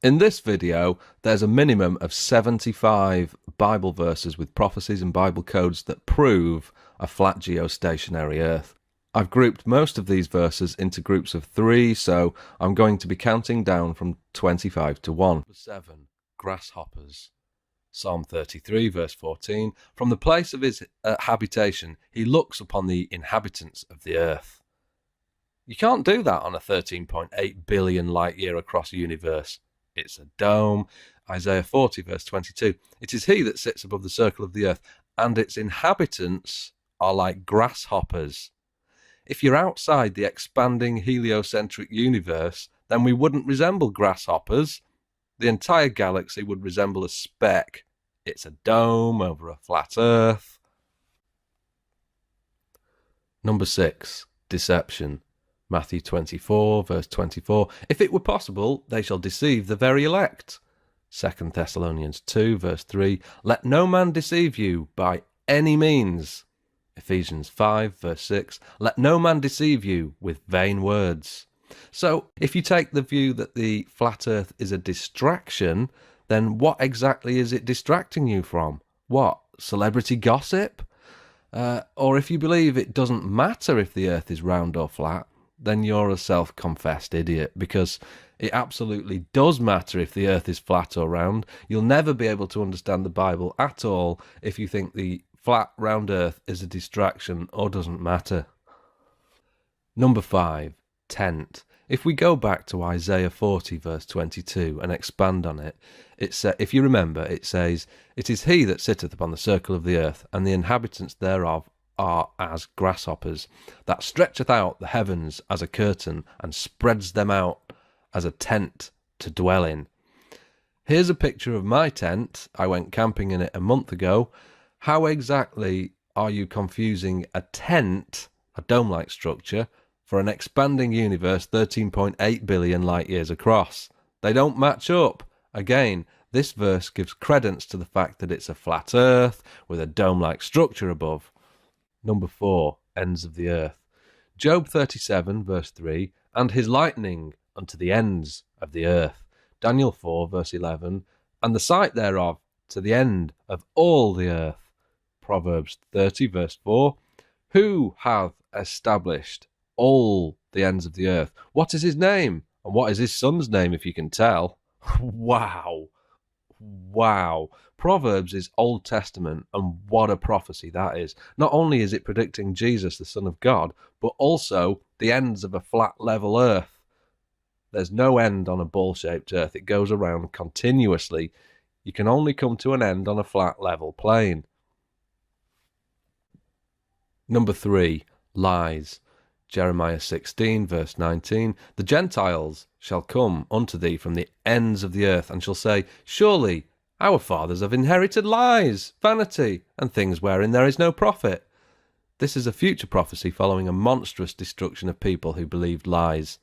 In this video, there's a minimum of 75 Bible verses with prophecies and Bible codes that prove a flat geostationary Earth. I've grouped most of these verses into groups of 3, so I'm going to be counting down from 25 to 1. 7. Grasshoppers. Psalm 33 verse 14. From the place of his habitation, he looks upon the inhabitants of the earth. You can't do that on a 13.8 billion light year across universe. It's a dome. Isaiah 40 verse 22. It is he that sits above the circle of the earth, and its inhabitants are like grasshoppers. If you're outside the expanding heliocentric universe, then we wouldn't resemble grasshoppers. The entire galaxy would resemble a speck. It's a dome over a flat earth. Number 6. Deception. Matthew 24 verse 24. If it were possible, they shall deceive the very elect. 2 Thessalonians 2 verse 3. Let no man deceive you by any means. Ephesians 5 verse 6. Let no man deceive you with vain words. So, if you take the view that the flat earth is a distraction, then what exactly is it distracting you from? What? Celebrity gossip? Or if you believe it doesn't matter if the earth is round or flat, then you're a self-confessed idiot, because it absolutely does matter if the earth is flat or round. You'll never be able to understand the Bible at all if you think the flat, round earth is a distraction or doesn't matter. Number 5. Tent. If we go back to Isaiah 40 verse 22 and expand on it, if you remember, it says, It is he that sitteth upon the circle of the earth, and the inhabitants thereof are as grasshoppers, that stretcheth out the heavens as a curtain, and spreads them out as a tent to dwell in. Here's a picture of my tent. I went camping in it a month ago. How exactly are you confusing a tent, a dome-like structure, for an expanding universe 13.8 billion light years across? They don't match up. Again, this verse gives credence to the fact that it's a flat earth with a dome-like structure above. Number 4. Ends of the earth. Job 37 verse 3. And his lightning unto the ends of the earth. Daniel 4 verse 11. And the sight thereof to the end of all the earth. Proverbs 30 verse 4. Who hath established all the ends of the earth? What is his name? And what is his son's name, if you can tell? Wow. Proverbs is Old Testament, and what a prophecy that is. Not only is it predicting Jesus, the Son of God, but also the ends of a flat, level earth. There's no end on a ball-shaped earth. It goes around continuously. You can only come to an end on a flat, level plane. Number 3. Lies. Jeremiah 16 verse 19. The Gentiles shall come unto thee from the ends of the earth, and shall say, Surely our fathers have inherited lies, vanity, and things wherein there is no profit. This is a future prophecy following a monstrous destruction of people who believed lies.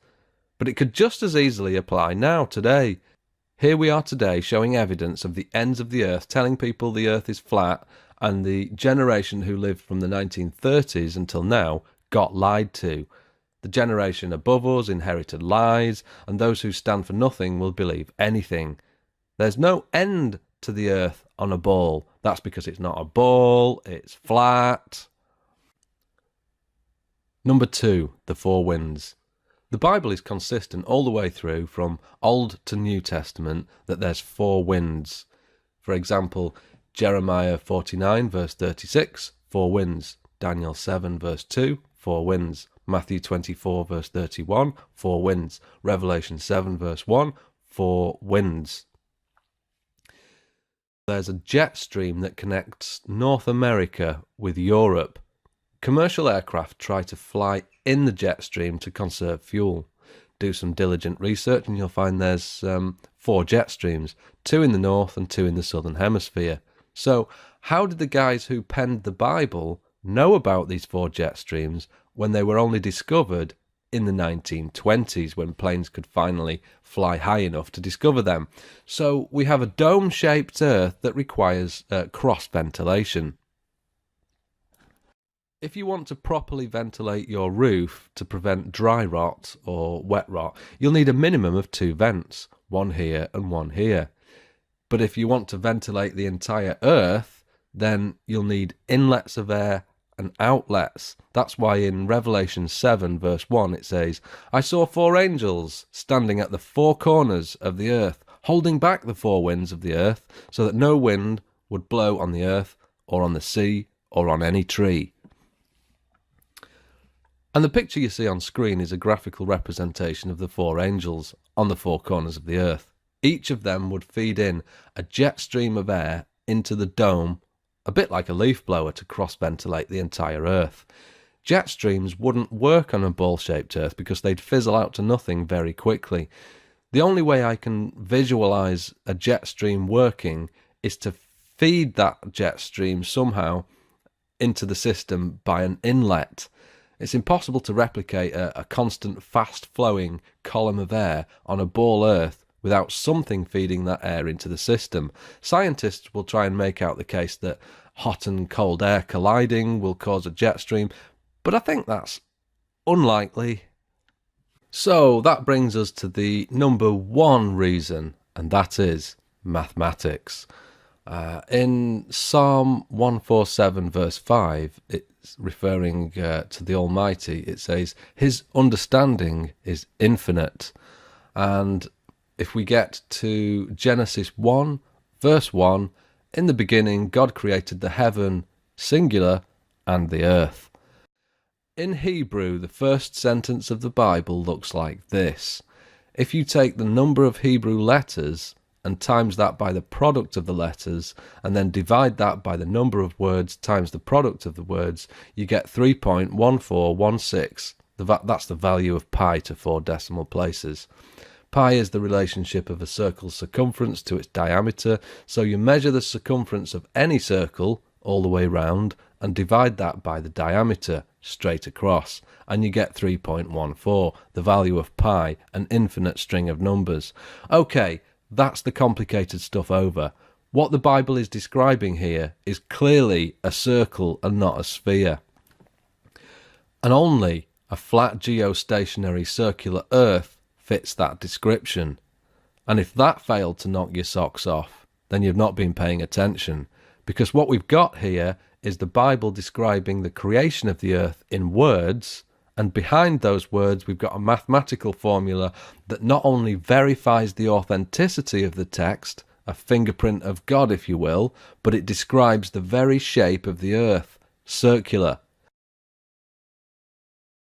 But it could just as easily apply now, today. Here we are today showing evidence of the ends of the earth, telling people the earth is flat, and the generation who lived from the 1930s until now got lied to. The generation above us inherited lies, and those who stand for nothing will believe anything. There's no end to the earth on a ball. That's because it's not a ball, it's flat. Number 2. The 4 winds. The Bible is consistent all the way through, from Old to New Testament, that there's 4 winds. For example, Jeremiah 49 verse 36, 4 winds. Daniel 7 verse 2, 4 winds. Matthew 24 verse 31, 4 winds. Revelation 7 verse 1, 4 winds. There's a jet stream that connects North America with Europe. Commercial aircraft try to fly in the jet stream to conserve fuel. Do some diligent research and you'll find there's 4 jet streams, 2 in the north and 2 in the southern hemisphere. So how did the guys who penned the Bible know about these 4 jet streams when they were only discovered in the 1920s, when planes could finally fly high enough to discover them? So we have a dome-shaped earth that requires cross-ventilation. If you want to properly ventilate your roof to prevent dry rot or wet rot, you'll need a minimum of 2 vents, one here and one here. But if you want to ventilate the entire earth, then you'll need inlets of air and outlets. That's why in Revelation 7 verse 1 it says, I saw 4 angels standing at the 4 corners of the earth, holding back the 4 winds of the earth, so that no wind would blow on the earth or on the sea or on any tree. And the picture you see on screen is a graphical representation of the 4 angels on the 4 corners of the earth. Each of them would feed in a jet stream of air into the dome, a bit like a leaf blower, to cross-ventilate the entire earth. Jet streams wouldn't work on a ball-shaped earth because they'd fizzle out to nothing very quickly. The only way I can visualize a jet stream working is to feed that jet stream somehow into the system by an inlet. It's impossible to replicate a constant fast-flowing column of air on a ball earth without something feeding that air into the system. Scientists will try and make out the case that hot and cold air colliding will cause a jet stream, but I think that's unlikely. So that brings us to the number 1 reason, and that is mathematics. In Psalm 147 verse 5, it's referring to the Almighty. It says, His understanding is infinite. And if we get to Genesis 1 verse 1, in the beginning God created the heaven, singular, and the earth. In Hebrew, the first sentence of the Bible looks like this. If you take the number of Hebrew letters and times that by the product of the letters, and then divide that by the number of words times the product of the words, you get 3.1416. That's the value of pi to 4 decimal places. Pi is the relationship of a circle's circumference to its diameter, so you measure the circumference of any circle all the way round and divide that by the diameter straight across, and you get 3.14, the value of pi, an infinite string of numbers. Okay, that's the complicated stuff over. What the Bible is describing here is clearly a circle and not a sphere. And only a flat geostationary circular earth fits that description. And if that failed to knock your socks off, then you've not been paying attention, because what we've got here is the Bible describing the creation of the earth in words, and behind those words we've got a mathematical formula that not only verifies the authenticity of the text, a fingerprint of God if you will, but it describes the very shape of the earth, circular,